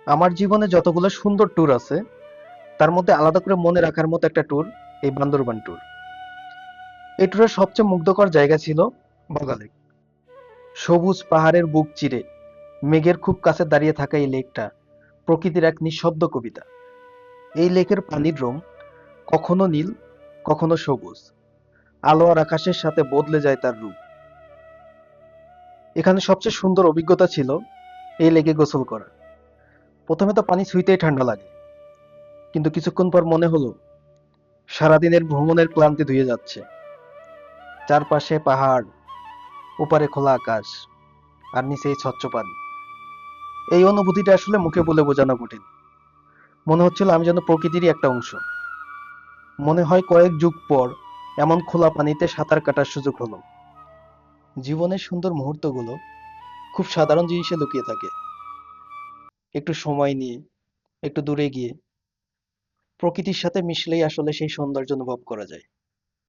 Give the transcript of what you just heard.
আমার জীবনে যতগুলো সুন্দর ট্যুর আছে তার মধ্যে আলাদা করে মনে রাখার মতো একটা ট্যুর এই বান্দরবান ট্যুর। এই ট্যুরের সবচেয়ে মুগ্ধকর জায়গা ছিল বগালেক। সবুজ পাহাড়ের বুক চিরে মেঘের খুব কাছে দাঁড়িয়ে থাকা এই লেকটা প্রকৃতির এক নিঃশব্দ কবিতা। এই লেকের পানির রং কখনো নীল, কখনো সবুজ, আলো আর আকাশের সাথে বদলে যায় তার রূপ। এখানে সবচেয়ে সুন্দর অভিজ্ঞতা ছিল এই লেকে গোসল করা। প্রথমে তো পানি ছুঁইতেই ঠান্ডা লাগে, কিন্তু কিছুক্ষণ পর মনে হলো সারাদিনের ভ্রমণের ক্লান্তি ধুয়ে যাচ্ছে। চারপাশে পাহাড়, ওপারে খোলা আকাশ, আর নিচে এই স্বচ্ছ পানি। এই অনুভূতিটা আসলে মুখে বলে বোঝানো কঠিন। মনে হচ্ছিল আমি যেন প্রকৃতিরই একটা অংশ। মনে হয় কয়েক যুগ পর এমন খোলা পানিতে সাঁতার কাটার সুযোগ হলো। জীবনের সুন্দর মুহূর্তগুলো খুব সাধারণ জিনিসে লুকিয়ে থাকে। একটু সময় নিয়ে, একটু দূরে গিয়ে প্রকৃতির সাথে মিশলেই আসলে সেই সৌন্দর্য অনুভব করা যায়।